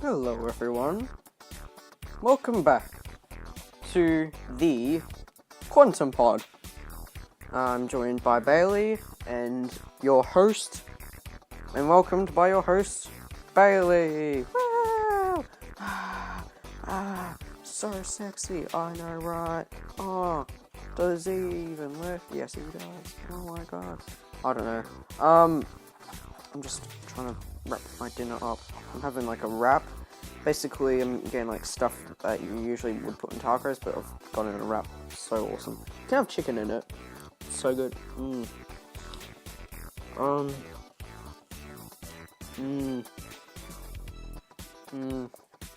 Hello everyone, welcome back to the Quantum Pod. I'm joined by Bailey and your host, and welcomed by your host, Bailey. Woo! So sexy, I know, right? Oh, does he even live? Yes, he does. Oh my god. I don't know. I'm just trying to wrap my dinner up. I'm having like a wrap. Basically, I'm getting like stuff that you usually would put in tacos, but I've got it in a wrap. So awesome. You can have chicken in it. It's so good.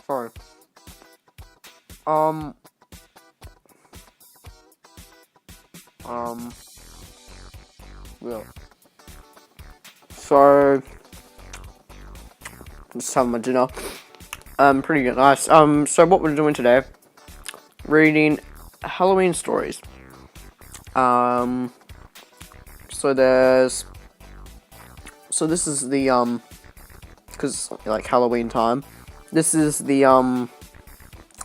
Sorry. Yeah. So, just having my dinner. Pretty good, nice. So what we're doing today, reading Halloween stories. So this is the, because, like, Halloween time. This is the,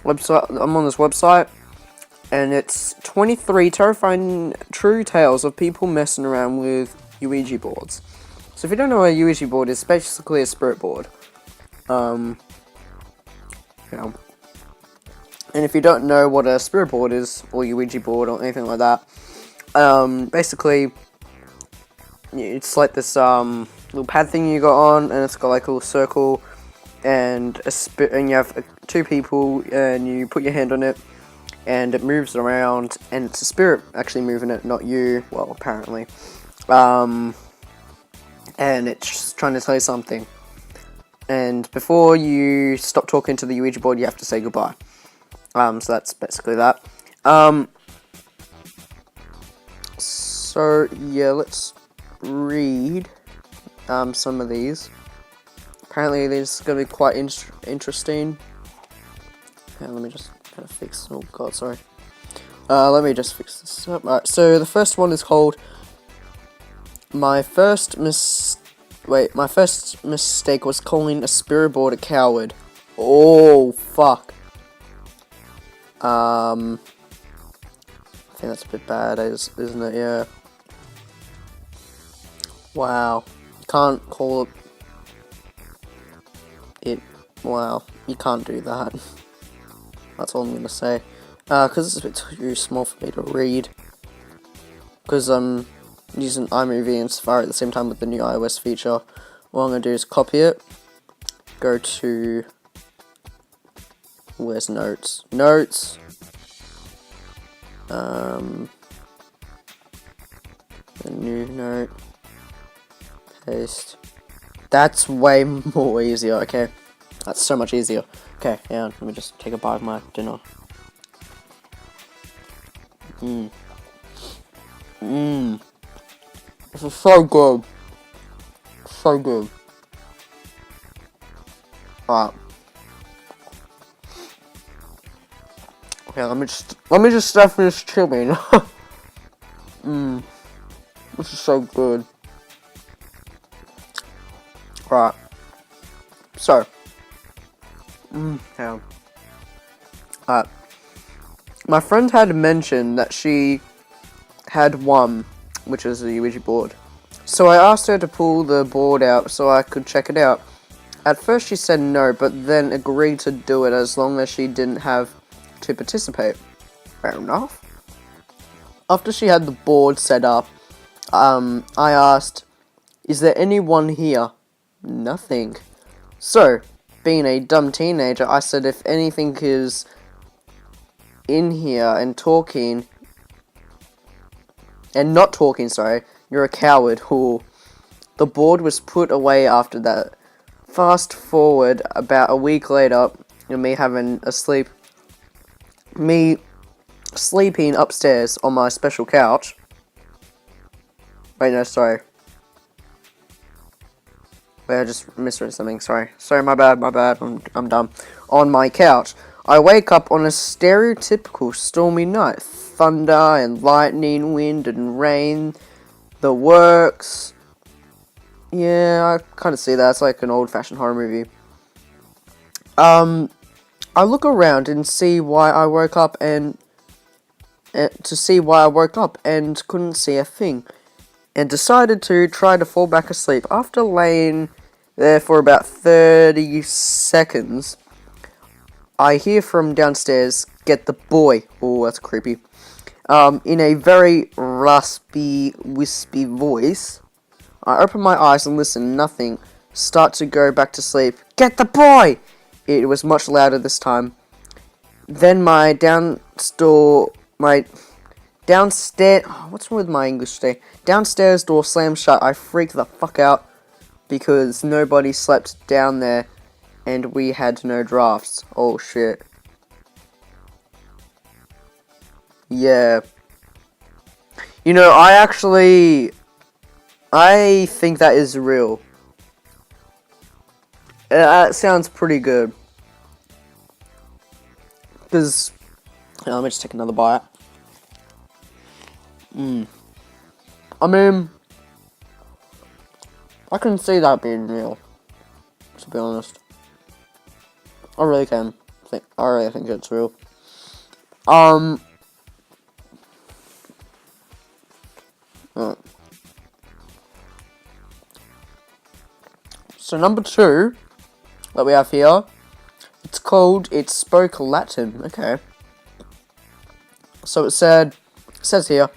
website, I'm on this website, and it's 23 terrifying true tales of people messing around with Ouija boards. So if you don't know what a Ouija board is, it's basically a spirit board. And if you don't know what a spirit board is, or Ouija board, or anything like that, basically, it's like this, little pad thing you got on, and it's got like a little circle, and and you have two people, and you put your hand on it, and it moves around, and it's a spirit actually moving it, not you, well, apparently, and it's just trying to tell you something, and before you stop talking to the Ouija board, you have to say goodbye. So that's basically that. So yeah, let's read some of these. Apparently, this is going to be quite interesting. Okay, let me just kind of fix. Oh god, sorry. Let me just fix this up. Alright, so the first one is called My first mistake was calling a spirit board a coward. Oh fuck. I think that's a bit bad, isn't it? Yeah. Wow. You can't call it. Wow. You can't do that. That's all I'm gonna say. Because it's a bit too small for me to read. Because I'm using iMovie and Safari at the same time with the new iOS feature. What I'm gonna do is copy it. Go to. Where's notes? Notes. A new note. Paste. That's way more easier. Okay, that's so much easier. Okay, yeah. Let me just take a bite of my dinner. This is so good. So good. Alright. Okay, let me just finish chewing. This is so good. Right. So. Yeah. My friend had mentioned that she had one, which is a Ouija board. So I asked her to pull the board out so I could check it out. At first she said no, but then agreed to do it as long as she didn't have to participate. Fair enough. After she had the board set up, I asked, "Is there anyone here?" Nothing. So, being a dumb teenager, I said if anything is in here and talking, and not talking, sorry, you're a coward. Ooh. The board was put away after that. Fast forward about a week later, and me sleeping upstairs on my special couch. Wait, no, sorry. Wait, I just misread something, sorry. Sorry, my bad, I'm dumb. On my couch. I wake up on a stereotypical stormy night. Thunder and lightning, wind and rain, the works. Yeah, I kind of see that. It's like an old-fashioned horror movie. I look around and see why I woke up and couldn't see a thing, and decided to try to fall back asleep. After laying there for about 30 seconds, I hear from downstairs, "Get the boy." Oh, that's creepy. In a very raspy, wispy voice. I open my eyes and listen. Nothing. Start to go back to sleep. "Get the boy!" It was much louder this time. Then my downstairs. Oh, what's wrong with my English today? Downstairs door slammed shut. I freaked the fuck out because nobody slept down there and we had no drafts. Oh shit. Yeah. You know, I think that is real. That sounds pretty good. Because, let me just take another bite. I mean, I can see that being real, to be honest. I really can. I really think it's real. Right. So number 2 that we have here, it's called "It Spoke Latin." Okay. So it says here,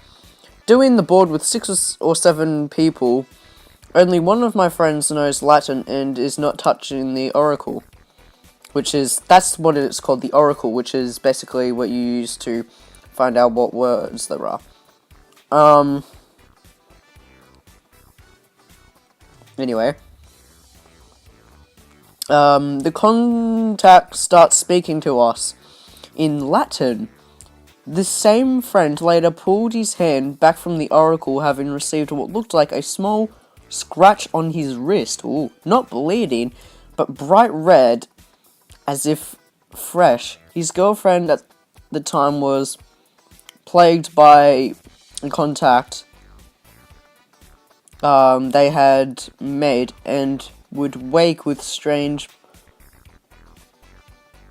doing the board with 6 or 7 people. Only one of my friends knows Latin and is not touching the oracle, that's what it's called, the oracle, which is basically what you use to find out what words there are. Anyway. The contact starts speaking to us in Latin. The same friend later pulled his hand back from the oracle, having received what looked like a small scratch on his wrist. Ooh, not bleeding, but bright red, as if fresh. His girlfriend at the time was plagued by a contact they had made and would wake with strange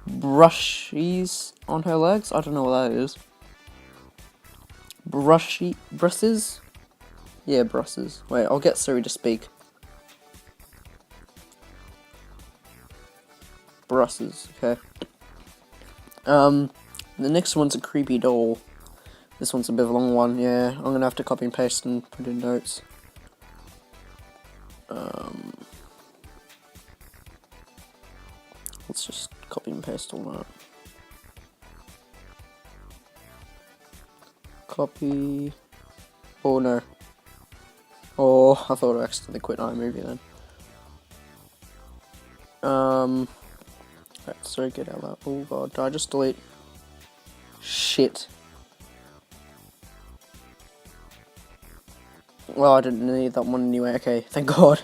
brushes on her legs. I don't know what that is. Brushes? Yeah, brushes. Wait, I'll get Siri to speak. Brushes, okay. The next one's a creepy doll. This one's a bit of a long one, yeah. I'm gonna have to copy and paste and put in notes. Let's just copy and paste all that. Copy. Oh no. Oh, I thought I accidentally quit iMovie then. Right, sorry, get out of that. Oh god, did I just delete? Shit. Well, I didn't need that one anyway. Okay, thank god.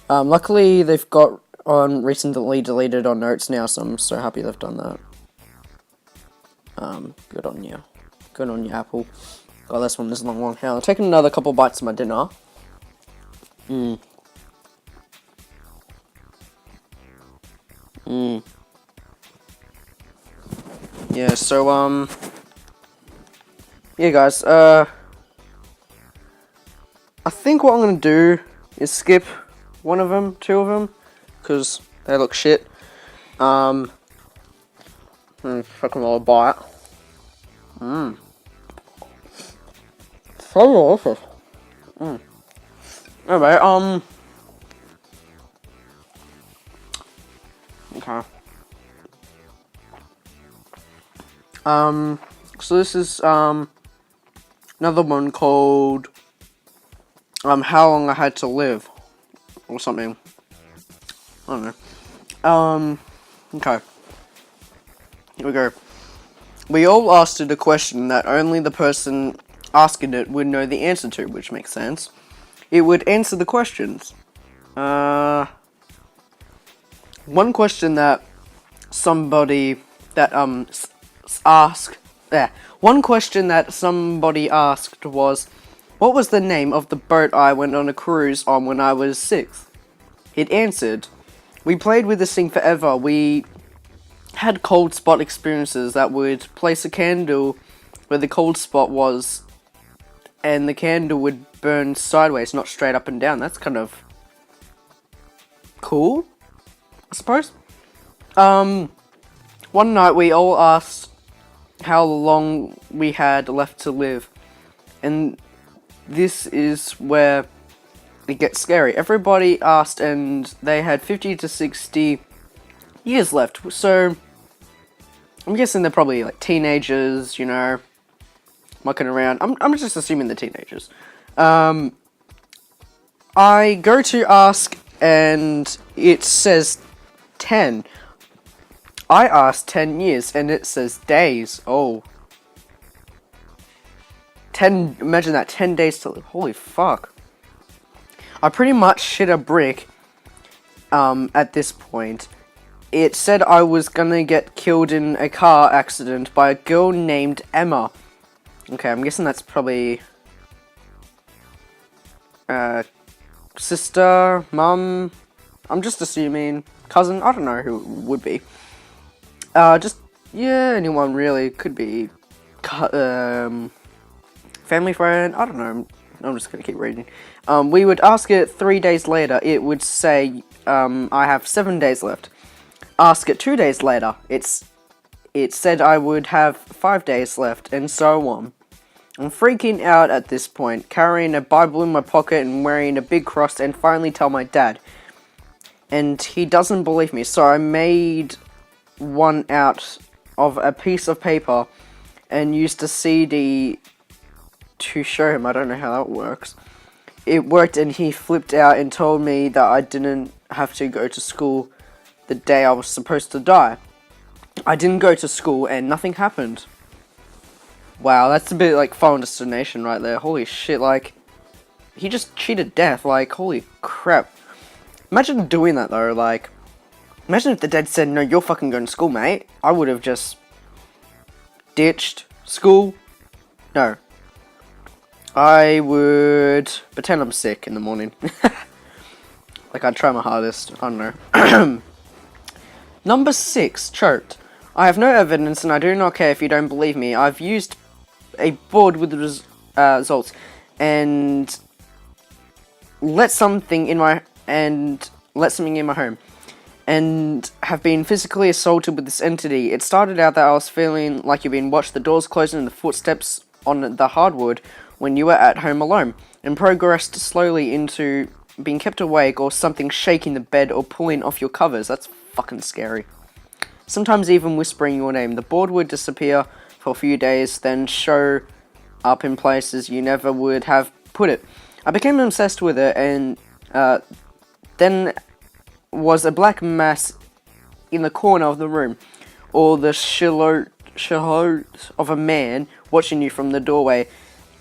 Luckily they've got recently deleted on notes now, so I'm so happy they've done that. Good on you. Good on you, Apple. God, this one is a long one. Now, I'm taking another couple bites of my dinner. Yeah, so, yeah, guys, I think what I'm gonna do is skip one of them, 2 of them, because they look shit. Fucking little bite. So delicious. Anyway, okay. So this is, another one called, How Long I Had to Live, or something. I don't know. Okay. Here we go. We all asked it a question that only the person asking it would know the answer to, which makes sense. It would answer the questions. One question that somebody that one question that somebody asked was, what was the name of the boat I went on a cruise on when I was 6? It answered, we played with this thing forever. We had cold spot experiences that would place a candle where the cold spot was, and the candle would burn sideways, not straight up and down. That's kind of cool, I suppose. One night we all asked how long we had left to live, and this is where it gets scary. Everybody asked, and they had 50 to 60 years left. So I'm guessing they're probably like teenagers, you know, mucking around. I'm just assuming they're teenagers. I go to ask, and it says 10. I asked 10 years, and it says days. Oh. 10, imagine that, 10 days to live. Holy fuck. I pretty much shit a brick, at this point. It said I was gonna get killed in a car accident by a girl named Emma. Okay, I'm guessing that's probably sister, mum, I'm just assuming, cousin, I don't know who it would be. Yeah, anyone really, could be, family friend, I don't know, I'm just gonna keep reading. We would ask it 3 days later, it would say, I have 7 days left. Ask it 2 days later, it said I would have 5 days left, and so on. I'm freaking out at this point, carrying a Bible in my pocket and wearing a big cross, and finally tell my dad. And he doesn't believe me, so I made one out of a piece of paper and used a CD to show him. I don't know how that works. It worked, and he flipped out and told me that I didn't have to go to school the day I was supposed to die. I didn't go to school and nothing happened. Wow, that's a bit like Final Destination right there. Holy shit, like, he just cheated death, like, holy crap. Imagine doing that though, like, imagine if the dad said, no, you're fucking going to school, mate. I would have just ditched school. No. I would pretend I'm sick in the morning. Like, I'd try my hardest. I don't know. Number 6, choked. I have no evidence, and I do not care if you don't believe me. I've used a board with the results, and let something in my home, and have been physically assaulted with this entity. It started out that I was feeling like you've been watched, the doors closing and the footsteps on the hardwood when you were at home alone, and progressed slowly into being kept awake or something shaking the bed or pulling off your covers. That's fucking scary. Sometimes even whispering your name. The board would disappear for a few days, then show up in places you never would have put it. I became obsessed with it, and then was a black mass in the corner of the room, or the silhouette of a man watching you from the doorway.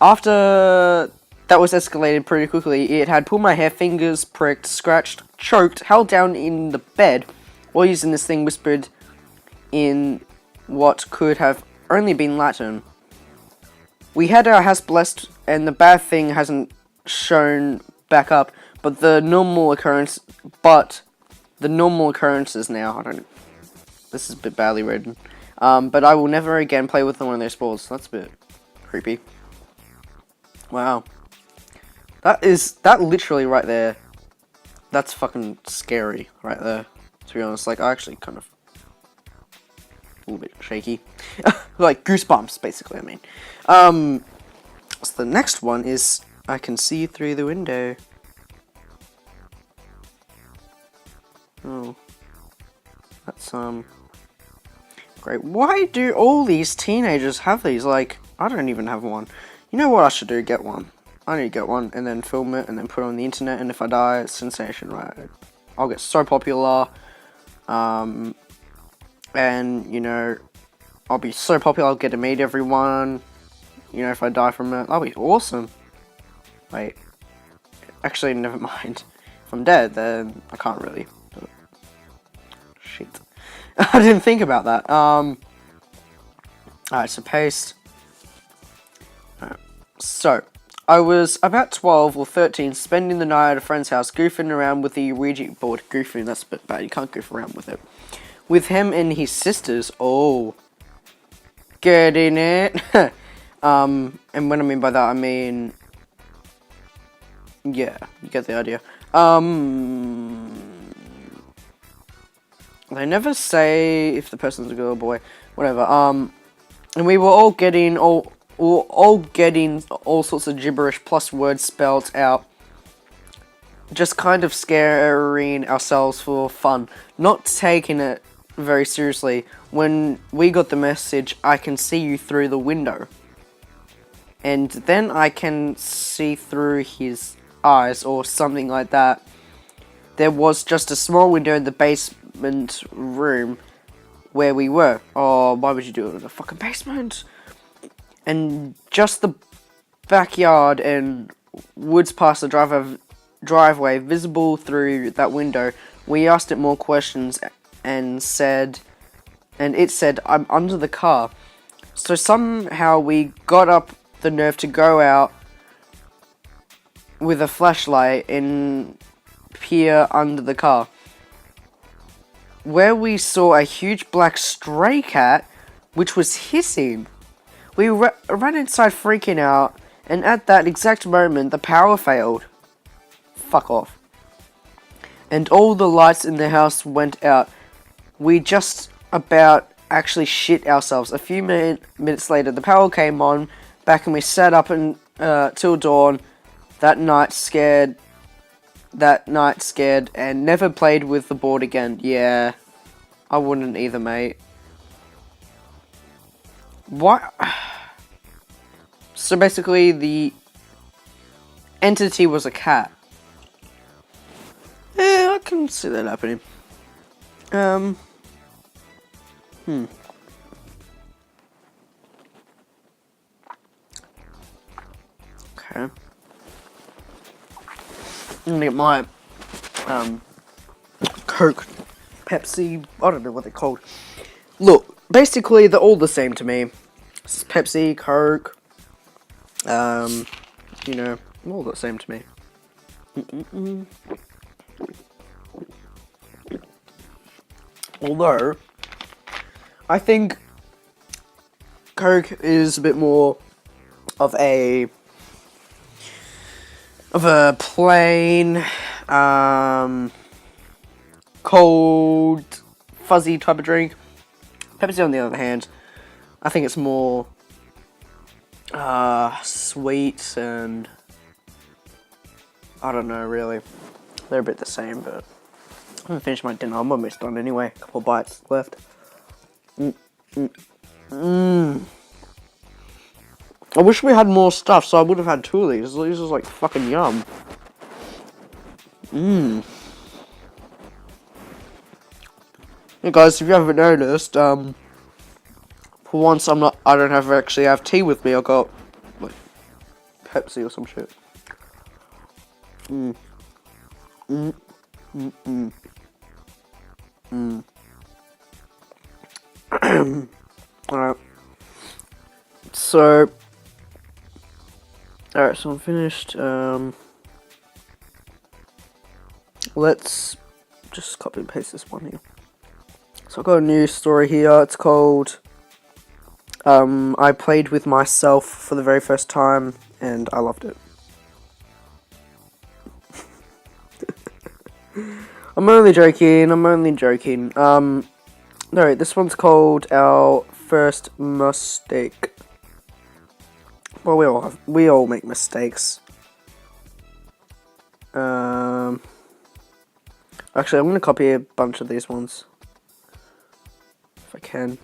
After that was escalated pretty quickly, it had pulled my hair, fingers pricked, scratched, choked, held down in the bed, while using this thing whispered in what could have only been Latin. We had our house blessed, and the bad thing hasn't shown back up, but the normal occurrences now, this is a bit badly written, but I will never again play with one of those balls. That's a bit creepy. Wow. That literally right there, that's fucking scary right there, to be honest. Like, I actually kind of a little bit shaky. Like, goosebumps, basically, I mean. So the next one is, I can see through the window. Oh. That's, great. Why do all these teenagers have these? Like, I don't even have one. You know what I should do? Get one. I need to get one, and then film it, and then put it on the internet, and if I die, it's sensation, right? I'll get so popular, and, you know, I'll be so popular, I'll get to meet everyone, you know, if I die from it. That'll be awesome. Wait, actually, never mind. If I'm dead, then I can't really do it. Shit. I didn't think about that. Alright, so paste. Alright, so, I was about 12 or 13, spending the night at a friend's house, goofing around with the Ouija board. Goofing, that's a bit bad, you can't goof around with it. with him and his sisters. Oh, getting it. And what I mean by that, I mean, yeah, you get the idea. They never say if the person's a girl or boy, whatever. And we were all getting all sorts of gibberish plus words spelled out, just kind of scaring ourselves for fun, not taking it very seriously. When we got the message, I can see you through the window, and then I can see through his eyes or something like that. There was just a small window in the basement room where we were. Oh, why would you do it in the fucking basement? And just the backyard and woods past the driveway visible through that window. We asked it more questions and it said, I'm under the car. So somehow we got up the nerve to go out with a flashlight and peer under the car, where we saw a huge black stray cat which was hissing. We ran inside freaking out, and at that exact moment the power failed. Fuck off. And all the lights in the house went out. We just about actually shit ourselves. A few minutes later the power came on back and we sat up and till dawn. That night scared and never played with the board again. Yeah, I wouldn't either, mate. What? So basically the entity was a cat. Yeah, I can see that happening. Okay. I'm gonna get my Coke, Pepsi, I don't know what they're called. Look, basically they're all the same to me. It's Pepsi, Coke, you know, all the same to me. Although, I think Coke is a bit more of a plain, cold, fuzzy type of drink. Pepsi, on the other hand, I think it's more sweet and I don't know, really. They're a bit the same, but I'm gonna finish my dinner. I'm almost done anyway. A couple bites left. I wish we had more stuff, so I would have had two of these. These are like fucking yum. Hey guys, if you haven't noticed, for once I don't actually have tea with me. I got like Pepsi or some shit. Alright. So I'm finished. Let's just copy and paste this one here. So I've got a new story here. It's called I played with myself for the very first time and I loved it. I'm only joking. No, this one's called Our First Mistake. Well, we all make mistakes. Actually, I'm gonna copy a bunch of these ones if I can.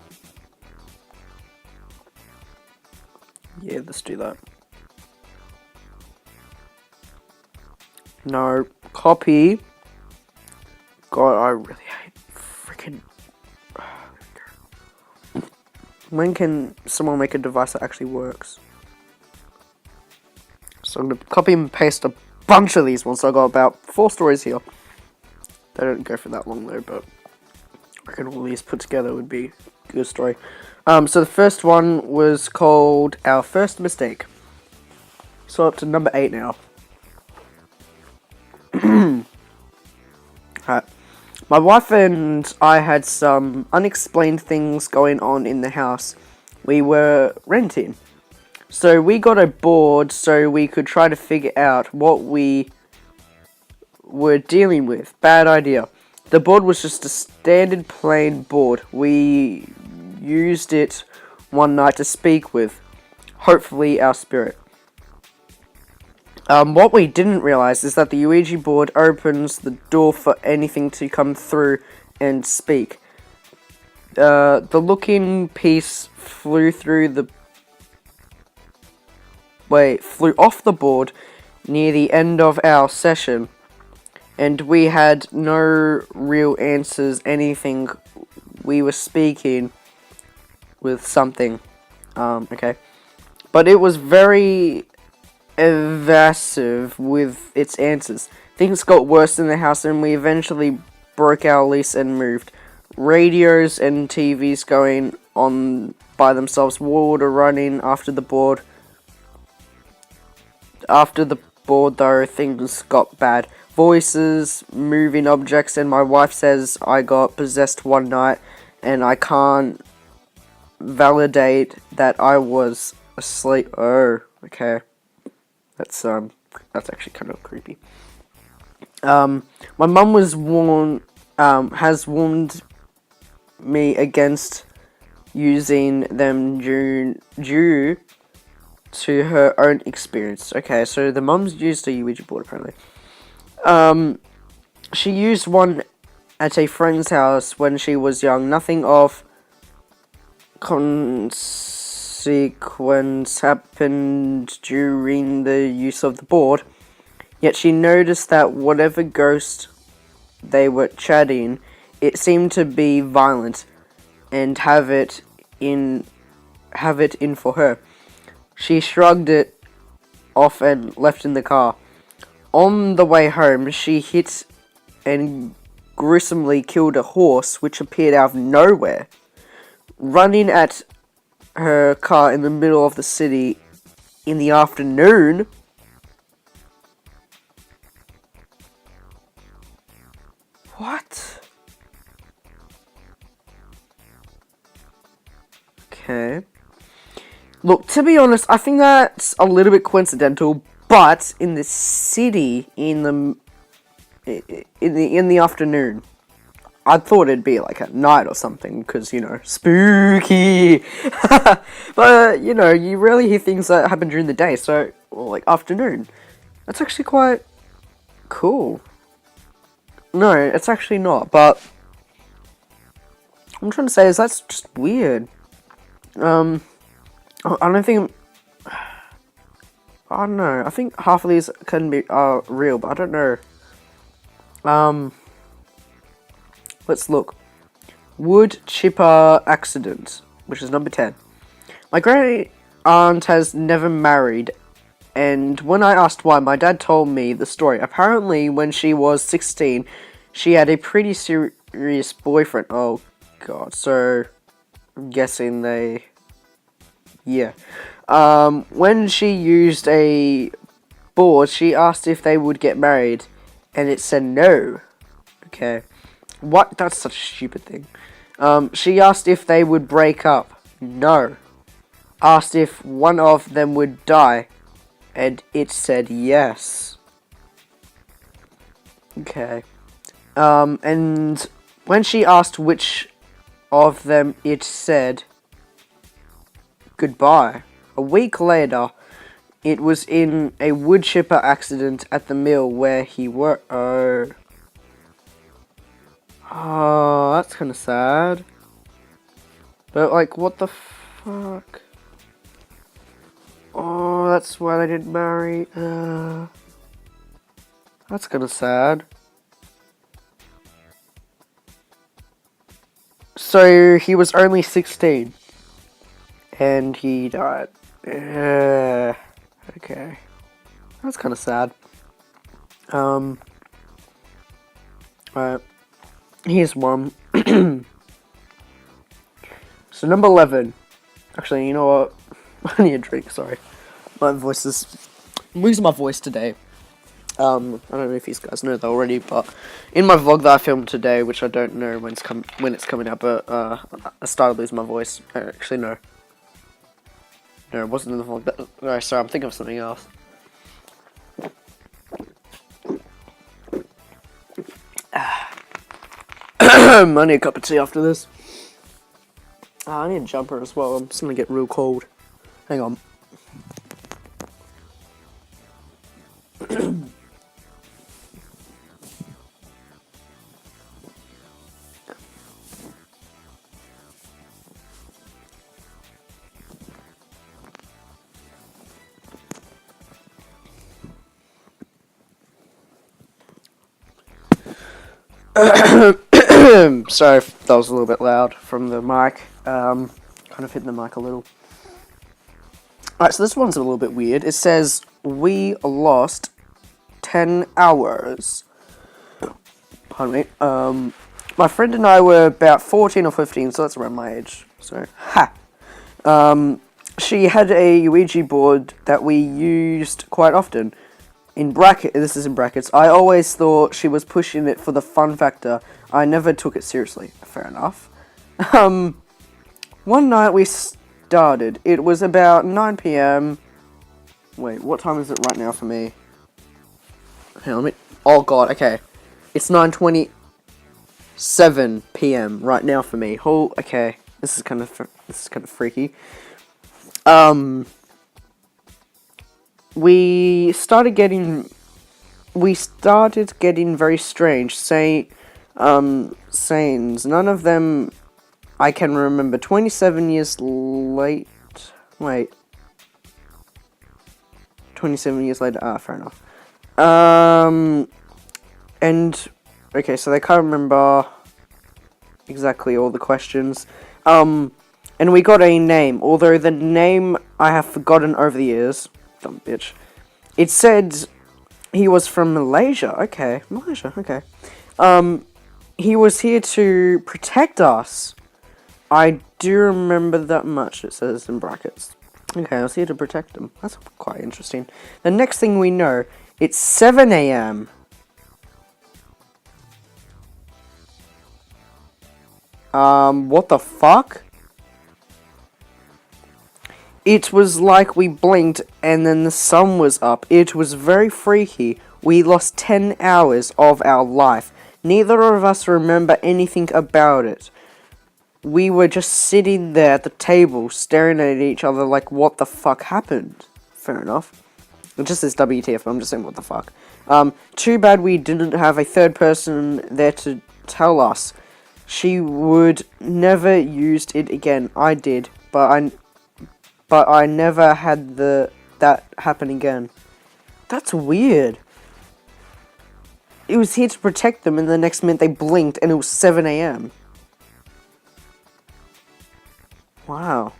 Yeah, let's do that. No, copy. God, I really hate freaking. When can someone make a device that actually works? So I'm gonna copy and paste a bunch of these ones. So I got about 4 stories here. They don't go for that long though, but I reckon all these put together would be a good story. So the first one was called Our First Mistake. So up to number 8 now. Alright. My wife and I had some unexplained things going on in the house we were renting. So we got a board so we could try to figure out what we were dealing with. Bad idea. The board was just a standard plain board. We used it one night to speak with, hopefully our spirit. What we didn't realize is that the Ouija board opens the door for anything to come through and speak. The looking piece flew off the board near the end of our session, and we had no real answers. Anything we were speaking with something, okay, but it was very evasive with its answers. Things got worse in the house, and we eventually broke our lease and moved. Radios and TVs going on by themselves, water running after the board. After the board, though, things got bad. Voices, moving objects, and my wife says I got possessed one night, and I can't validate that I was asleep. Oh, okay. That's actually kind of creepy. My mum has warned me against using them due to her own experience. Okay, so the mum's used a Ouija board apparently. She used one at a friend's house when she was young. Nothing of consequence happened during the use of the board, yet she noticed that whatever ghost they were chatting, it seemed to be violent and have it in for her. She shrugged it off and left in the car. On the way home, she hit and gruesomely killed a horse which appeared out of nowhere, running at her car in the middle of the city in the afternoon. What? Okay. Look, to be honest, I think that's a little bit coincidental, but in the city in the afternoon, I thought it'd be like at night or something, because, you know, spooky. But, you know, you rarely hear things that happen during the day, so, or like afternoon. That's actually quite cool. No, it's actually not, but what I'm trying to say is that's just weird. I don't think, I don't know, I think half of these can be real, but I don't know. Let's look. Wood chipper accident, which is number 10. My great aunt has never married, and when I asked why, my dad told me the story. Apparently, when she was 16, she had a pretty serious boyfriend. Oh, God. So, I'm guessing they... Yeah. When she used a board, she asked if they would get married, and it said no. Okay. What? That's such a stupid thing. She asked if they would break up. No. Asked if one of them would die, and it said yes. Okay. And when she asked which of them, it said goodbye. A week later, it was in a wood chipper accident at the mill where he worked. Oh, that's kind of sad. But, like, what the fuck? Oh, that's why they didn't marry. That's kind of sad. So, he was only 16. And he died. Okay. That's kind of sad. Alright. Here's one. So, number 11. Actually, you know what? I need a drink, sorry. My voice is... I'm losing my voice today. I don't know if you guys know that already, but in my vlog that I filmed today, which I don't know when it's coming out, but I started losing my voice. Actually, no, it wasn't in the vlog. No, sorry, I'm thinking of something else. I need a cup of tea after this. I need a jumper as well. I'm just gonna get real cold. Hang on. Sorry if that was a little bit loud from the mic. Kind of hit the mic a little. Alright, so this one's a little bit weird. It says, we lost 10 hours. Pardon me. My friend and I were about 14 or 15, so that's around my age. So, ha! She had a Ouija board that we used quite often. This is in brackets. I always thought she was pushing it for the fun factor. I never took it seriously. Fair enough. One night we started. It was about 9 p.m. Wait, what time is it right now for me? Hang on, oh god, okay. It's 9:27 p.m. right now for me. Okay. This is kind of freaky. We started getting very strange sayings. None of them I can remember. 27 years late. Wait. 27 years later. Fair enough. And okay, so they can't remember exactly all the questions. And we got a name, although the name I have forgotten over the years. Dumb bitch. It said he was from Malaysia. Okay, Malaysia. Okay. He was here to protect us. I do remember that much. It says in brackets. Okay, I was here to protect them. That's quite interesting. The next thing we know, it's 7 a.m. What the fuck? It was like we blinked and then the sun was up. It was very freaky. We lost 10 hours of our life. Neither of us remember anything about it. We were just sitting there at the table, staring at each other like, what the fuck happened? Fair enough. It just says WTF, I'm just saying, what the fuck. Too bad we didn't have a third person there to tell us. She would never used it again. I did, but I never had that happen again. That's weird. It was here to protect them, and the next minute they blinked, and it was 7 a.m. Wow.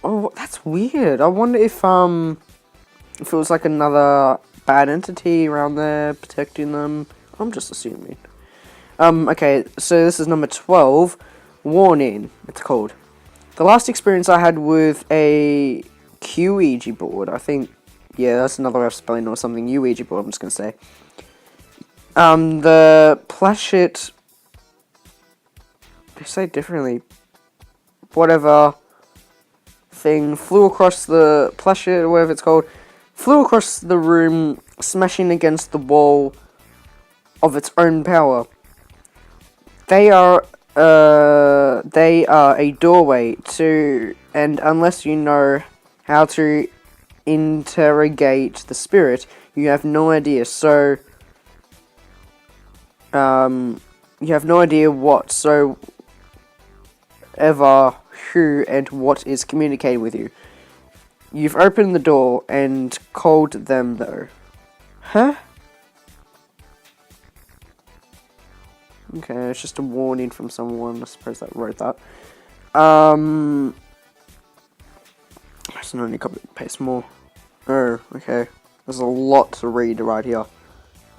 Oh, that's weird. I wonder if it was like another bad entity around there protecting them. I'm just assuming. Okay, so this is number 12. Warning, it's called. The last experience I had with a QUEiji board, I think, yeah, that's another way of spelling or something, Ouija board, I'm just going to say. The Plashit, they say differently, whatever thing, flew across the Plashit, or whatever it's called, flew across the room, smashing against the wall of its own power. They are a doorway to, and unless you know how to interrogate the spirit, you have no idea. So, you have no idea what, so, ever, who, and what is communicating with you. You've opened the door and called them, though. Huh? Okay, it's just a warning from someone, I suppose, that wrote that. I just don't need to copy and paste more. Oh, okay. There's a lot to read right here. I'm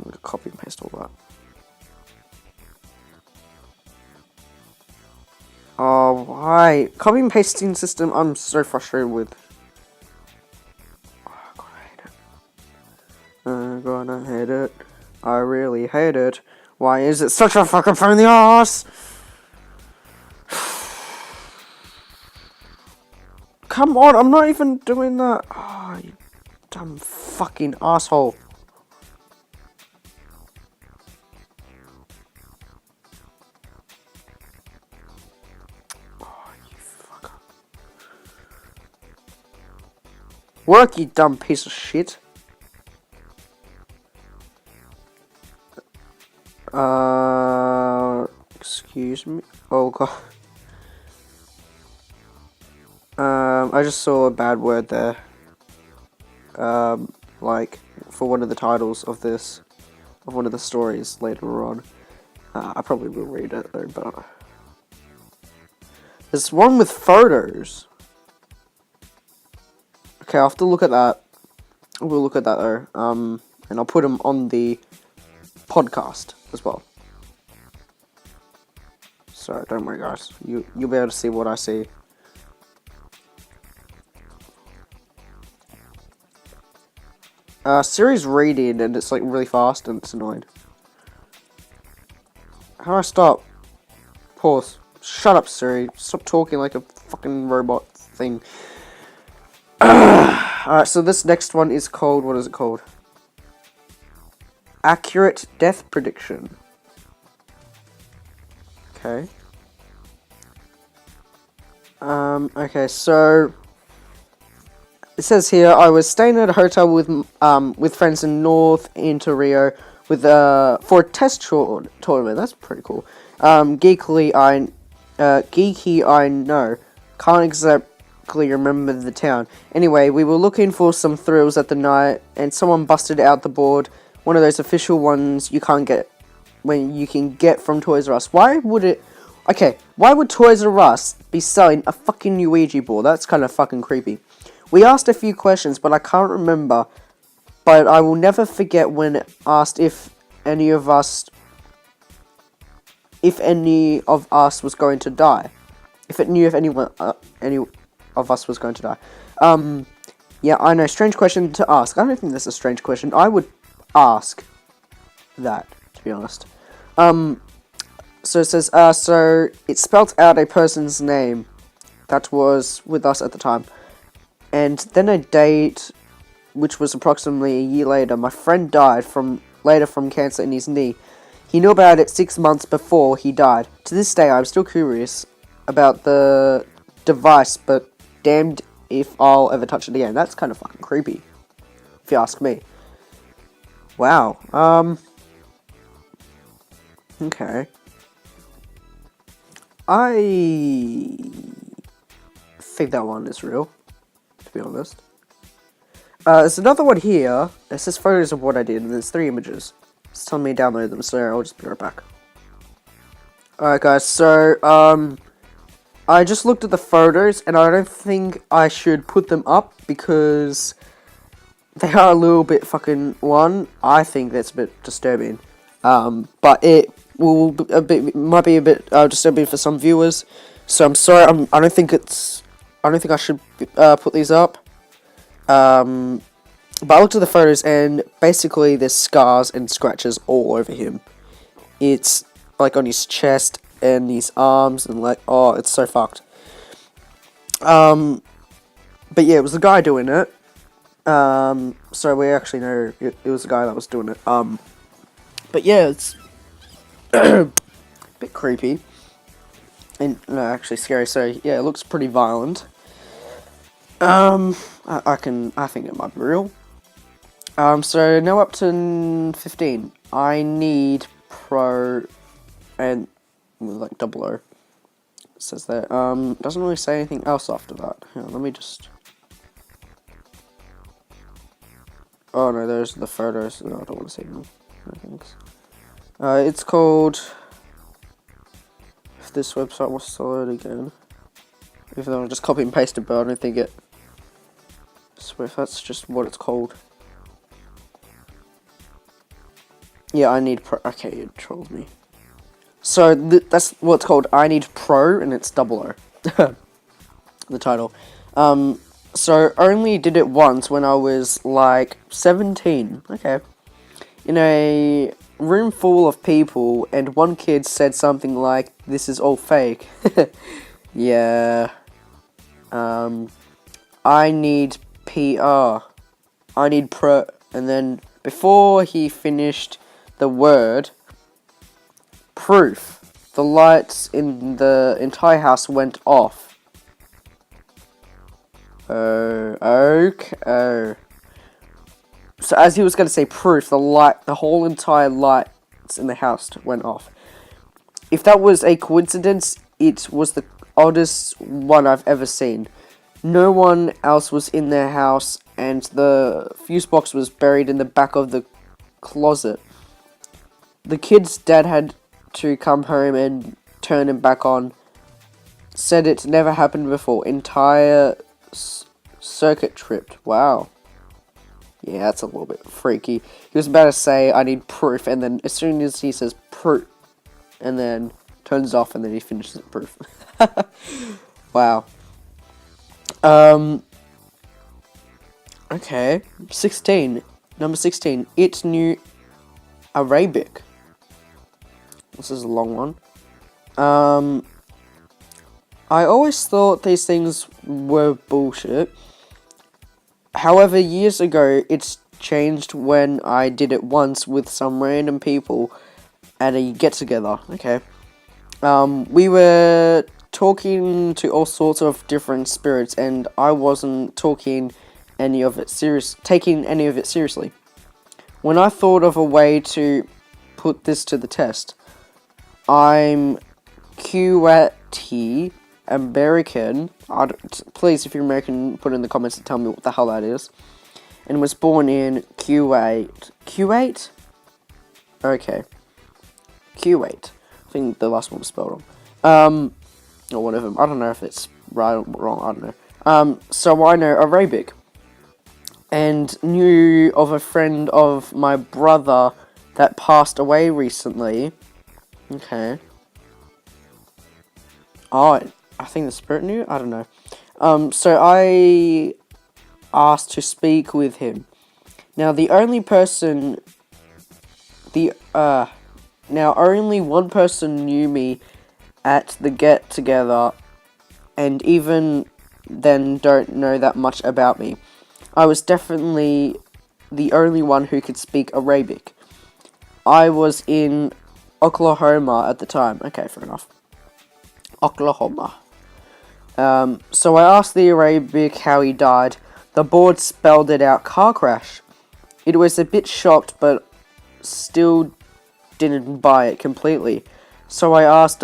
going to copy and paste all that. Oh, why? Copy and pasting system, I'm so frustrated with. Oh, God, I hate it. Oh, God, hate it. Why is it such a fucking pain in the ass? Come on, I'm not even doing that. Oh, you dumb fucking asshole. Oh, you fucker. Work, you dumb piece of shit. Excuse me. Oh god. I just saw a bad word there. Like, for one of the titles of this, of one of the stories later on. I probably will read it though, but... There's one with photos. Okay, I'll have to look at that. We'll look at that though. And I'll put them on the podcast as well. So, don't worry guys. You'll be able to see what I see. Siri's reading and it's like really fast and it's annoying. How do I stop? Pause. Shut up, Siri. Stop talking like a fucking robot thing. Alright, so this next one is called, what is it called? Accurate death prediction. Okay. Okay, so... It says here, I was staying at a hotel with friends in North into Rio with for a test tournament. That's pretty cool. Geeky I know. Can't exactly remember the town. Anyway, we were looking for some thrills at the night, and someone busted out the board. One of those official ones you can't get when you can get from Toys R Us. Why would it? Okay, why would Toys R Us be selling a fucking new Ouija board? That's kind of fucking creepy. We asked a few questions, but I can't remember. But I will never forget when asked if any of us was going to die. If it knew if any of us was going to die. Yeah, I know, strange question to ask. I don't think that's a strange question. I would ask that, to be honest. So it says, so it spelt out a person's name that was with us at the time. And then a date, which was approximately a year later, my friend died from cancer in his knee. He knew about it 6 months before he died. To this day, I'm still curious about the device, but damned if I'll ever touch it again. That's kind of fucking creepy, if you ask me. Wow. Okay. I think that one is real, to be honest. There's another one here. It says photos of what I did, and there's 3 images. It's telling me to download them, so I'll just be right back. Alright guys, so, I just looked at the photos, and I don't think I should put them up, because they are a little bit fucking, I think that's a bit disturbing. But it might be a bit disturbing for some viewers, so I'm sorry, I don't think I should put these up. But I looked at the photos, and basically there's scars and scratches all over him. It's like on his chest and his arms, and like, oh, it's so fucked. But yeah, it was the guy doing it. So we actually know it was the guy that was doing it. But yeah, it's a bit creepy. And actually scary, so yeah, it looks pretty violent. I think it might be real. So now up to 15. I need Pro and like 00. It says that. Doesn't really say anything else after that. Hang on, let me just. Oh no, there's the photos. No, I don't want to see them. No thanks. It's called. If this website wants to load again. Even though I just copy and pasted, but I don't think it. So if that's just what it's called. Yeah, I need Pro. Okay, it trolls me. So that's what it's called. I need Pro, and it's 00. The title. So only did it once when I was like 17. Okay. In a room full of people, and one kid said something like, "This is all fake." Yeah. I need PR. I need pro. And then before he finished the word, proof. The lights in the entire house went off. Okay. So as he was going to say proof, the whole entire lights in the house went off. If that was a coincidence, it was the oddest one I've ever seen. No one else was in their house, and the fuse box was buried in the back of the closet. The kid's dad had to come home and turn him back on. Said it never happened before. Entire circuit tripped. Wow. Yeah, that's a little bit freaky. He was about to say, I need proof, and then as soon as he says proof, and then turns off, and then he finishes it proof. Wow. Okay. 16. Number 16. It knew Arabic. This is a long one. I always thought these things were bullshit. However, years ago, it's changed when I did it once with some random people at a get-together. Okay. We were talking to all sorts of different spirits, and I wasn't taking any of it seriously. When I thought of a way to put this to the test, I'm QUANTUMPOD American. Please, if you're American, put in the comments and tell me what the hell that is. And was born in Kuwait. Kuwait? Okay. Kuwait. I think the last one was spelled wrong. Or whatever. I don't know if it's right or wrong. I don't know. So I know Arabic. And knew of a friend of my brother that passed away recently. Okay. Oh, I think the spirit knew? I don't know. So I asked to speak with him. Now, only one person knew me at the get-together, and even then don't know that much about me. I was definitely the only one who could speak Arabic. I was in Oklahoma at the time. Okay, fair enough. Oklahoma. So I asked the Arabic how he died. The board spelled it out, car crash. It was a bit shocked, but still didn't buy it completely. So I asked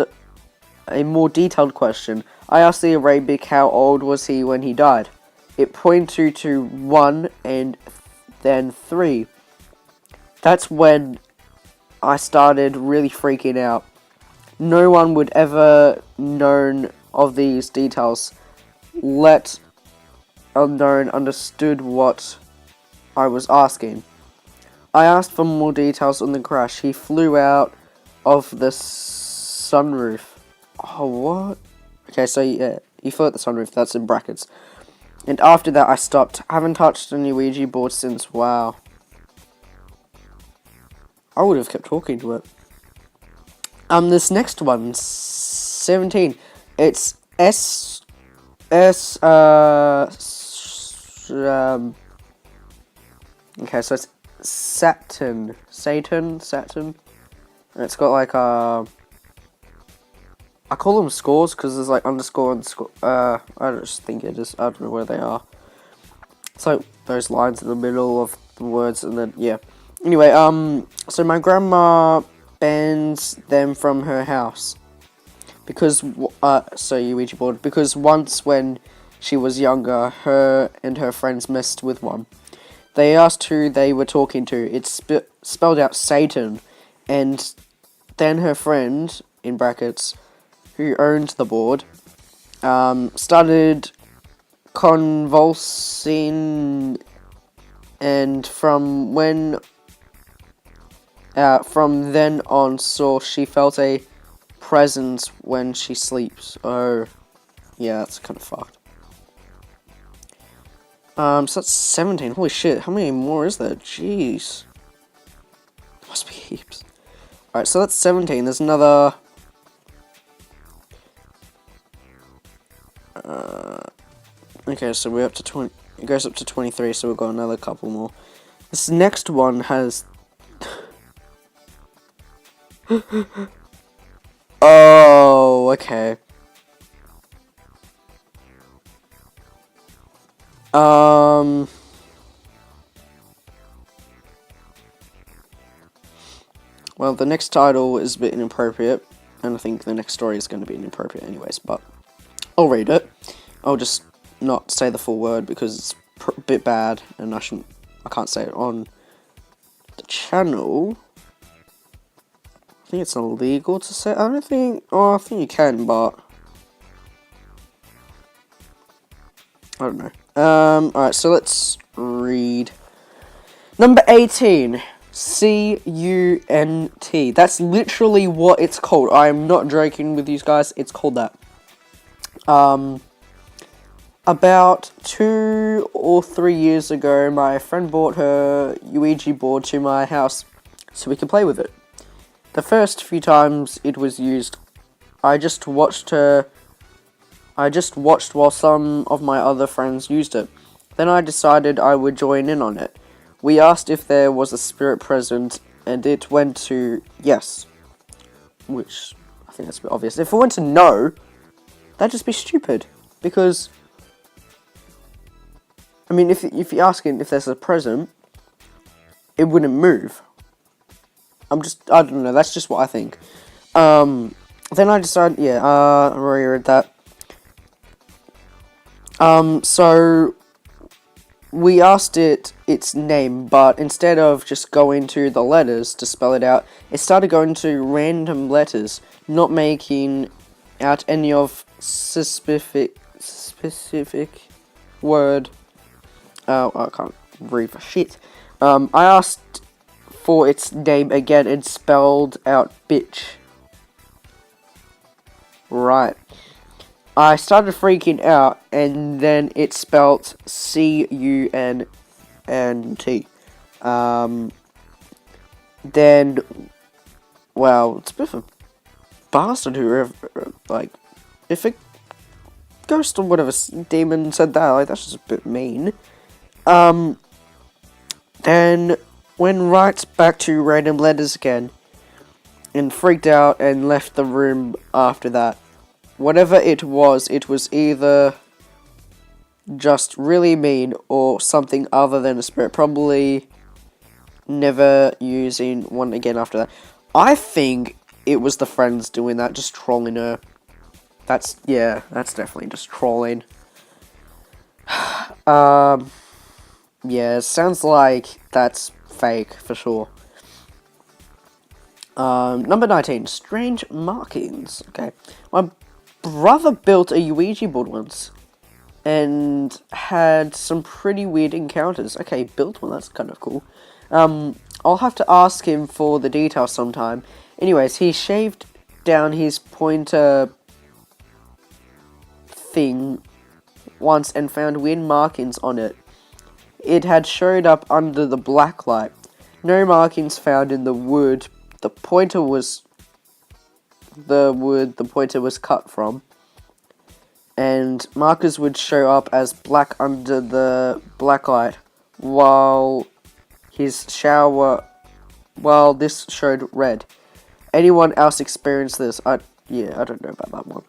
a more detailed question. I asked the Arabic how old was he when he died. It pointed to 1 and then 3. That's when I started really freaking out. No one would ever known of these details, let alone understood what I was asking. I asked for more details on the crash. He flew out of the sunroof. Oh, what? Okay, so yeah, he flew out the sunroof. That's in brackets. And after that, I stopped. Haven't touched a new Ouija board since. Wow. I would have kept talking to it. This next one, 17. It's okay, so it's Saturn. And it's got like I call them scores because there's like underscore and score. I just think it is. I don't know where they are. It's like those lines in the middle of the words, and then yeah. Anyway, so my grandma bans them from her house because Ouija board, because once when she was younger, her and her friends messed with one. They asked who they were talking to. It spelled out Satan, and then her friend, in brackets, who owned the board, started convulsing, and from then on saw she felt a presence when she sleeps. Oh, yeah, that's kind of fucked. So that's 17. Holy shit, how many more is there? Jeez. There must be heaps. Alright, so that's 17. There's another... okay, so we're up to 20... It goes up to 23, so we've got another couple more. This next one has... oh, okay. Well, the next title is a bit inappropriate, and I think the next story is going to be inappropriate anyways, but I'll read it. I'll just not say the full word because it's a bit bad, and I can't say it on the channel. I think it's illegal to say. I think you can, but I don't know. Alright, so let's read. Number 18. C-U-N-T. That's literally what it's called. I am not joking with you guys. It's called that. About 2 or 3 years ago, my friend bought her Ouija board to my house so we could play with it. The first few times it was used, I just watched while some of my other friends used it. Then I decided I would join in on it. We asked if there was a spirit present, and it went to yes. Which, I think that's a bit obvious. If it went to no, that'd just be stupid. Because, I mean, if you're asking if there's a present, it wouldn't move. I don't know, that's just what I think. Then I decided, I already read that. So we asked it its name, but instead of just going to the letters to spell it out, it started going to random letters, not making out any of specific word. Oh, I can't read for shit. I asked for its name again and spelled out bitch. Right. I started freaking out, and then it spelt C-U-N-T. Then, well, it's a bit of a bastard whoever, like, if a ghost or whatever demon said that, like, that's just a bit mean. Then went right back to random letters again, and freaked out and left the room after that. Whatever it was either just really mean or something other than a spirit. Probably never using one again after that. I think it was the friends doing that, just trolling her. That's definitely just trolling. Yeah, it sounds like that's fake for sure. Number 19, strange markings. Okay, my brother built a Ouija board once and had some pretty weird encounters. Okay, built one, that's kind of cool. I'll have to ask him for the details sometime. Anyways, he shaved down his pointer thing once and found weird markings on it. It had showed up under the black light. No markings found in the wood. The pointer was cut from, and markers would show up as black under the black light, while this showed red. Anyone else experienced this? I don't know about that one.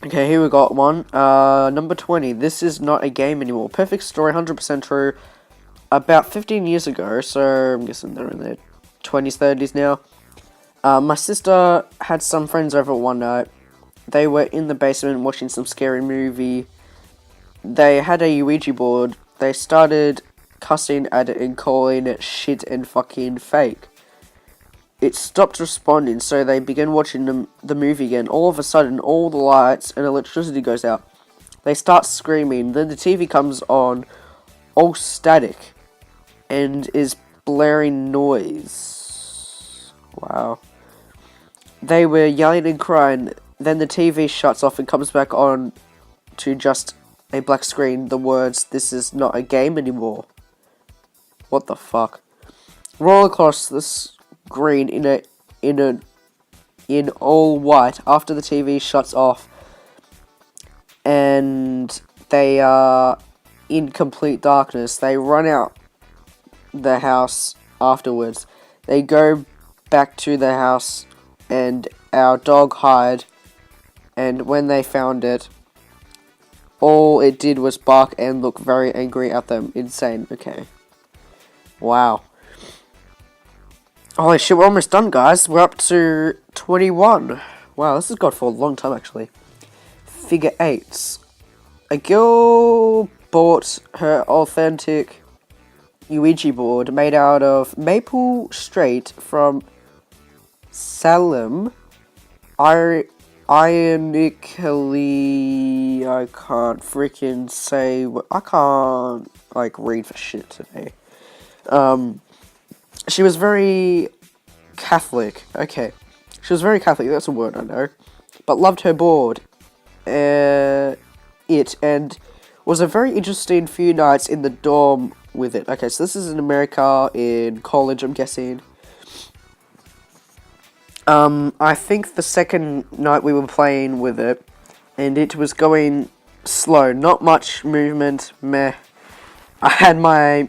Okay, here we got one. Number 20. This is not a game anymore. Perfect story, 100% true. About 15 years ago, so I'm guessing they're in their 20s, 30s now. My sister had some friends over one night. They were in the basement watching some scary movie. They had a Ouija board. They started cussing at it and calling it shit and fucking fake. It stopped responding, so they began watching the movie again. All of a sudden, all the lights and electricity goes out. They start screaming. Then the TV comes on, all static, and is blaring noise. Wow. They were yelling and crying. Then the TV shuts off and comes back on to just a black screen. The words, "This is not a game anymore." What the fuck? Roll across the screen in all white after the TV shuts off, and they are in complete darkness. They run out the house afterwards. They go back to the house, and our dog hide. And when they found it, all it did was bark and look very angry at them. Insane. Okay. Wow. Holy shit, we're almost done, guys. We're up to 21. Wow, this has gone for a long time, actually. Figure 8s. A girl bought her authentic Ouija board made out of maple straight from Salem, ironically, I can't freaking say. I can't read for shit today. She was very Catholic. Okay, she was very Catholic. That's a word I know, but loved her board. And was a very interesting few nights in the dorm with it. Okay, so this is in America in college, I'm guessing. I think the second night we were playing with it, and it was going slow, not much movement, meh. I had my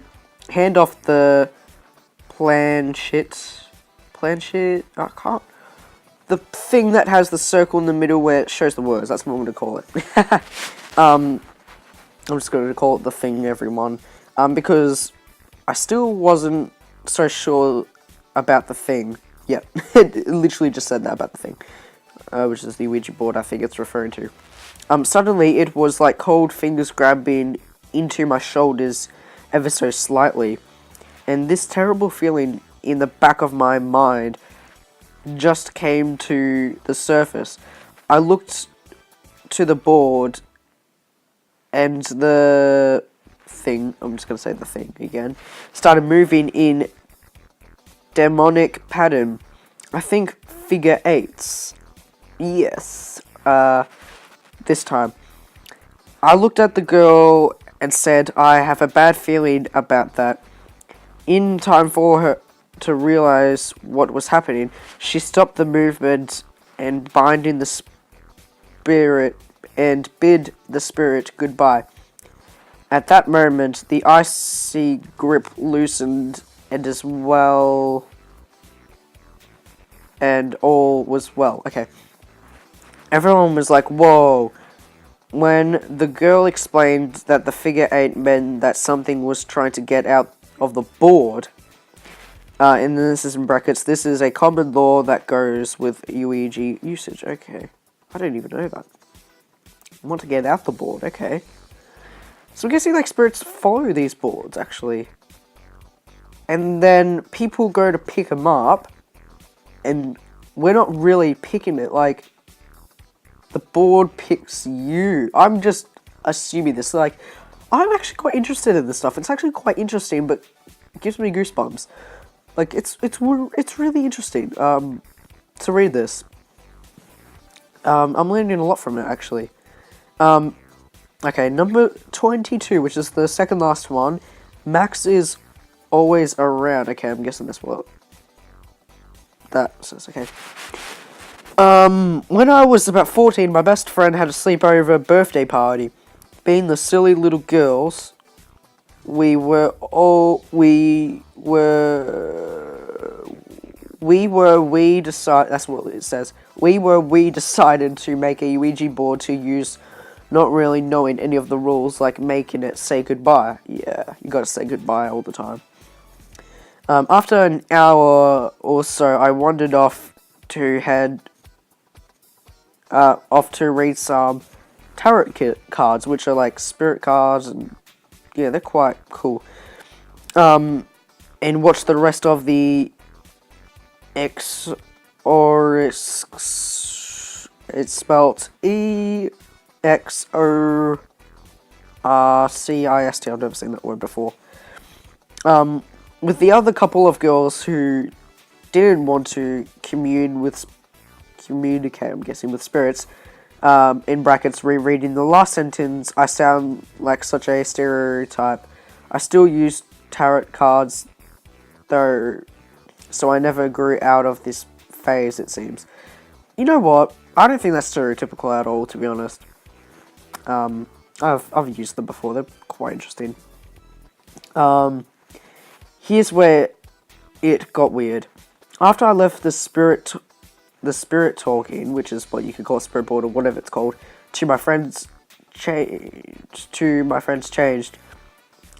hand off the planchette, I can't, the thing that has the circle in the middle where it shows the words, that's what I'm going to call it. I'm just going to call it the thing, everyone, because I still wasn't so sure about the thing. Yeah, it literally just said that about the thing, which is the Ouija board I think it's referring to. Suddenly it was like cold fingers grabbing into my shoulders ever so slightly, and this terrible feeling in the back of my mind just came to the surface. I looked to the board, and the thing, I'm just going to say the thing again, started moving in demonic pattern. I think figure 8s. Yes. This time. I looked at the girl and said, I have a bad feeling about that. In time for her to realize what was happening, she stopped the movement and binding the spirit and bid the spirit goodbye. At that moment, the icy grip loosened, and all was well. Okay. Everyone was like, whoa. When the girl explained that the figure 8 meant that something was trying to get out of the board, and then this is in brackets, this is a common law that goes with Ouija usage. Okay. I didn't even know that. I want to get out the board. Okay. So I'm guessing spirits follow these boards, actually. And then people go to pick them up, and we're not really picking it, the board picks you. I'm just assuming this, I'm actually quite interested in this stuff. It's actually quite interesting, but it gives me goosebumps. It's really interesting, to read this. I'm learning a lot from it, actually. Okay, number 22, which is the second last one. Max is always around. Okay, I'm guessing that's what that says. Okay. When I was about 14, my best friend had a sleepover birthday party. Being the silly little girls, we decided, that's what it says. We decided to make a Ouija board to use, not really knowing any of the rules, like making it say goodbye. Yeah, you gotta say goodbye all the time. After an hour or so, I wandered off to read some tarot cards, which are spirit cards, and yeah, they're quite cool. And watch the rest of the it's spelled EXORCIST. I've never seen that word before. With the other couple of girls who didn't want to communicate, I'm guessing, with spirits, in brackets, rereading the last sentence, I sound like such a stereotype. I still used tarot cards, though, so I never grew out of this phase, it seems. You know what? I don't think that's stereotypical at all, to be honest. I've used them before. They're quite interesting. Here's where it got weird. After I left the spirit talking, which is what you could call a spirit board or whatever it's called, to my friends changed,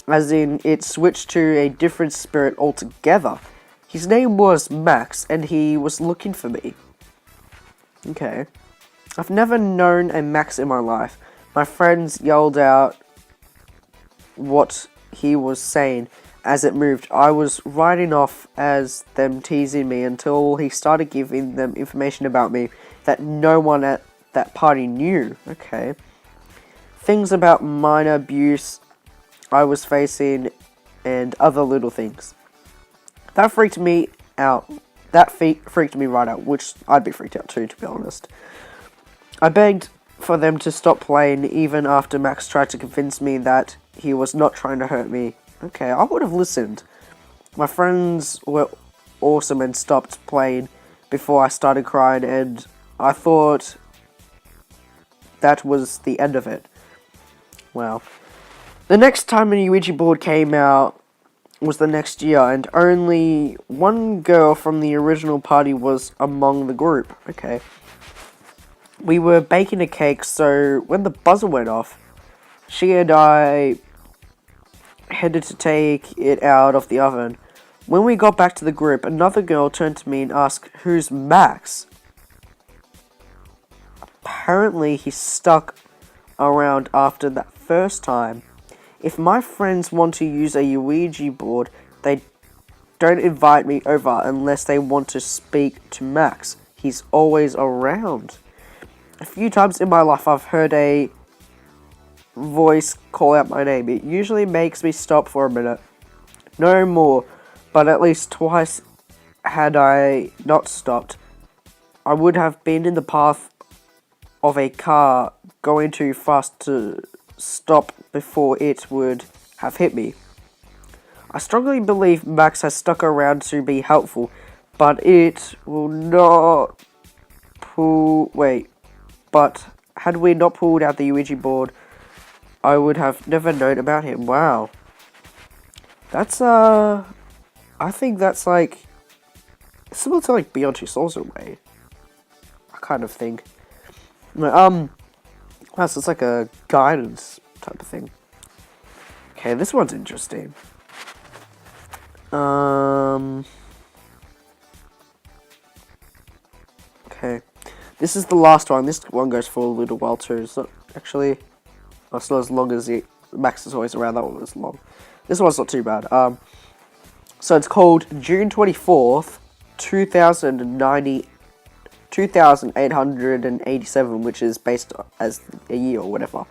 as in it switched to a different spirit altogether. His name was Max, and he was looking for me. Okay. I've never known a Max in my life. My friends yelled out what he was saying as it moved. I was riding off as them teasing me until he started giving them information about me that no one at that party knew. Okay. Things about minor abuse I was facing and other little things. That freaked me out. That freaked me right out, which I'd be freaked out too, to be honest. I begged for them to stop playing, even after Max tried to convince me that he was not trying to hurt me. Okay, I would have listened. My friends were awesome and stopped playing before I started crying, and I thought that was the end of it. Wow. The next time a Ouija board came out was the next year, and only one girl from the original party was among the group. Okay. We were baking a cake, so when the buzzer went off, she and I headed to take it out of the oven. When we got back to the group, another girl turned to me and asked, "Who's Max?" Apparently, he stuck around after that first time. If my friends want to use a Ouija board, they don't invite me over unless they want to speak to Max. He's always around. A few times in my life I've heard a voice call out my name. It usually makes me stop for a minute. No more, but at least twice had I not stopped, I would have been in the path of a car going too fast to stop before it would have hit me. I strongly believe Max has stuck around to be helpful, but it will not But had we not pulled out the Ouija board, I would have never known about him. Wow. That's, I think that's like, similar to like Beyond Two Souls in a way. I kind of think. Wow, so it's like a guidance type of thing. Okay, this one's interesting. Okay. This is the last one. This one goes for a little while too. It's not actually... it's not as long as the Max is always around. That one was long. This one's not too bad. So it's called June 24th, 2887, which is based as a year or whatever.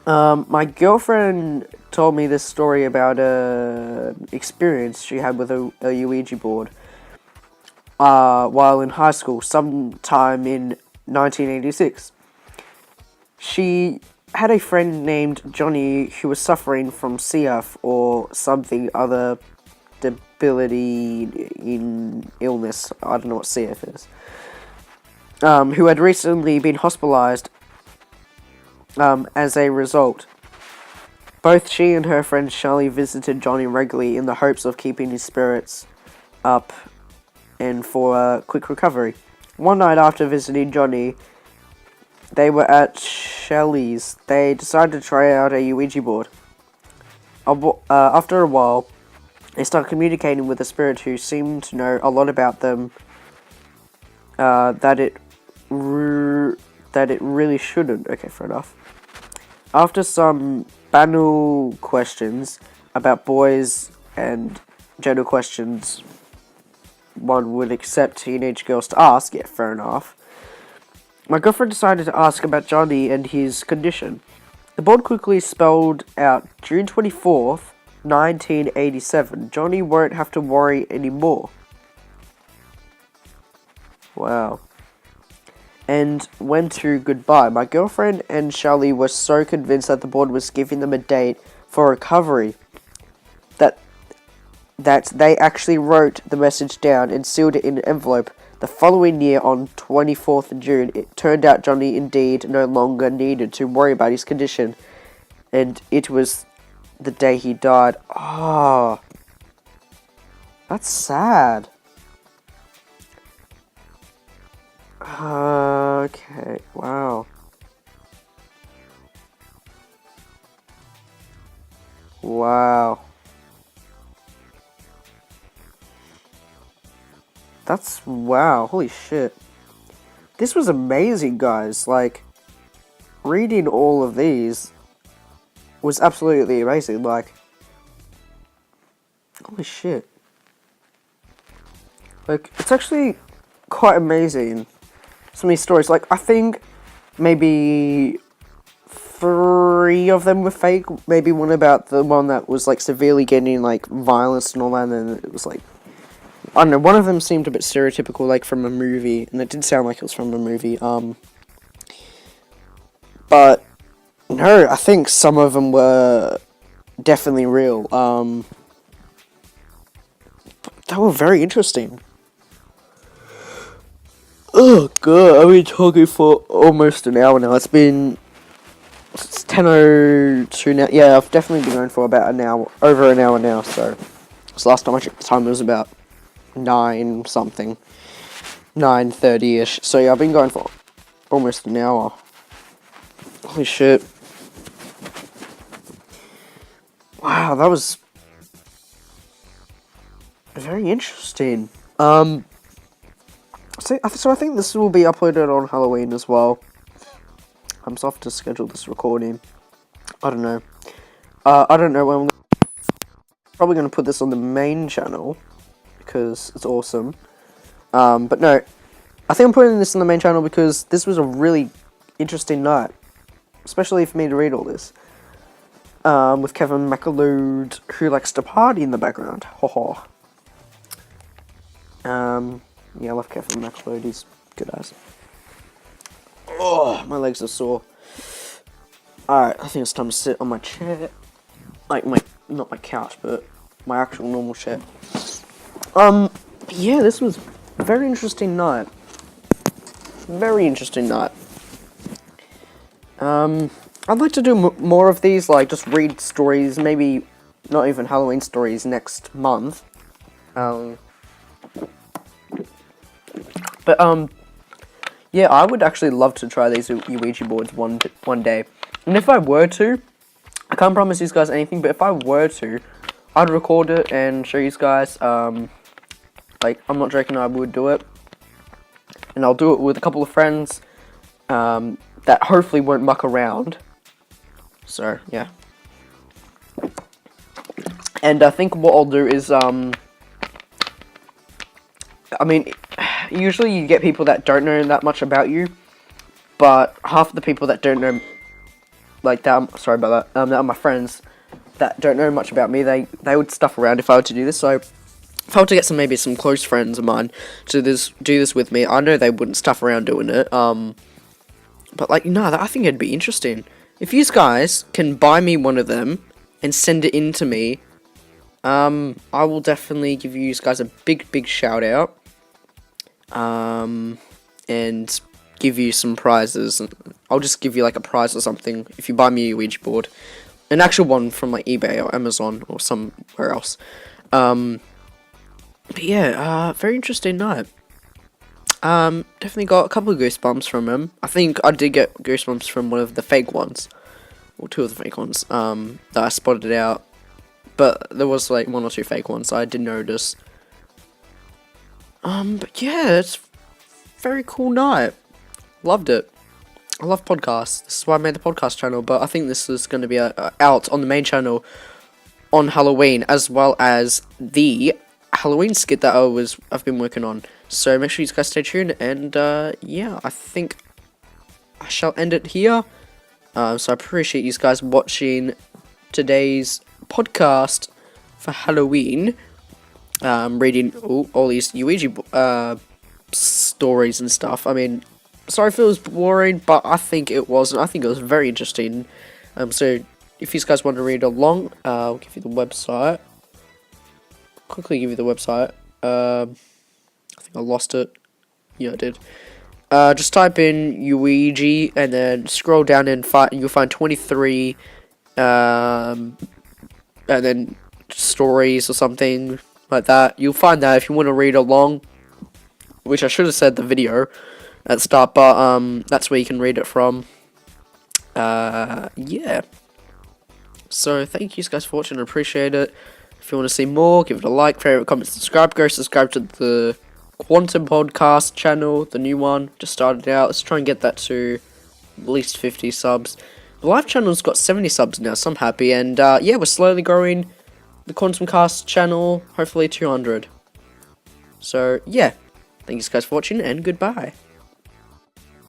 My girlfriend told me this story about an experience she had with a Ouija board while in high school, sometime in 1986. She had a friend named Johnny who was suffering from CF or something other debility in illness. I don't know what CF is. Who had recently been hospitalized as a result. Both she and her friend Charlie visited Johnny regularly in the hopes of keeping his spirits up and for a quick recovery. One night after visiting Johnny, they were at Shelley's. They decided to try out a Ouija board. After a while, they started communicating with a spirit who seemed to know a lot about them that it really shouldn't. Okay, fair enough. After some banal questions about boys and general questions one would accept teenage girls to ask, yeah, fair enough, my girlfriend decided to ask about Johnny and his condition. The board quickly spelled out June 24th, 1987. Johnny won't have to worry anymore. Wow. And went to goodbye. My girlfriend and Charlie were so convinced that the board was giving them a date for recovery. that they actually wrote the message down and sealed it in an envelope. The following year, on 24th of June, it turned out Johnny indeed no longer needed to worry about his condition, and it was the day he died. Oh, that's sad. Okay, wow. Wow. That's, wow, holy shit. This was amazing, guys. Like, reading all of these was absolutely amazing. Like, holy shit. Like, it's actually quite amazing. So many stories. Like, I think maybe 3 of them were fake. Maybe one about the one that was, like, severely getting, like, violence and all that, and then it was, like, I don't know, one of them seemed a bit stereotypical, like, from a movie, and it did sound like it was from a movie, but, no, I think some of them were definitely real, they were very interesting. Oh, God, I've been talking for almost an hour now. It's 10:02 now. Yeah, I've definitely been going for about an hour, over an hour now, so last time I checked the time it was about 9 something, 9:30ish. So yeah, I've been going for almost an hour. Holy shit! Wow, that was very interesting. So I think this will be uploaded on Halloween as well. I'm so off to schedule this recording. I don't know. I don't know when. I'm probably going to put this on the main channel because it's awesome. But no, I think I'm putting this on the main channel because this was a really interesting night, especially for me to read all this. With Kevin McAlood, who likes to party in the background. Ho ho. Yeah, I love Kevin McAlood. He's good ass. Oh, my legs are sore. Alright, I think it's time to sit on my chair. Like not my couch, but my actual normal chair. Yeah, this was a very interesting night. Very interesting night. I'd like to do more of these, like, just read stories, maybe not even Halloween stories next month. But, yeah, I would actually love to try these Ouija boards one day. And if I were to, I can't promise you guys anything, but if I were to, I'd record it and show you guys. Like, I'm not joking, I would do it. And I'll do it with a couple of friends that hopefully won't muck around. So, yeah. And I think what I'll do is, I mean, usually you get people that don't know that much about you, but half of the people that don't know, like that, sorry about that, that are my friends that don't know much about me, they would stuff around if I were to do this. So if I were to get maybe some close friends of mine to do this with me, I know they wouldn't stuff around doing it. But like, no, I think it'd be interesting. If you guys can buy me one of them and send it in to me, I will definitely give you guys a big shout out. And give you some prizes. I'll just give you like a prize or something if you buy me a Ouija board. An actual one from like eBay or Amazon or somewhere else. But yeah, very interesting night. Definitely got a couple of goosebumps from him. I think I did get goosebumps from one of the fake ones. Or 2 of the fake ones, that I spotted out. But there was like 1 or 2 fake ones I did notice. But yeah, it's a very cool night. Loved it. I love podcasts. This is why I made the podcast channel, but I think this is going to be out on the main channel on Halloween, as well as the Halloween skit that I've been working on. So make sure you guys stay tuned, and yeah, I think I shall end it here. So I appreciate you guys watching today's podcast for Halloween. Reading all these Ouija stories and stuff. I mean, sorry if it was boring, but I think it wasn't. I think it was very interesting. So if you guys want to read along, I'll give you the website. quickly give you the website. I think I lost it. Yeah, I did. Just type in Ouiji and then scroll down and you'll find 23, and then stories or something like that. You'll find that if you want to read along, which I should have said the video at the start, but that's where you can read it from. Yeah. So thank you guys for watching. I appreciate it. If you want to see more, give it a like, favorite, comment, subscribe. Go subscribe to the Quantum Podcast channel, the new one. Just started out. Let's try and get that to at least 50 subs. The live channel's got 70 subs now, so I'm happy. And yeah, we're slowly growing the Quantum Cast channel. Hopefully 200. So yeah, thank you guys for watching, and goodbye.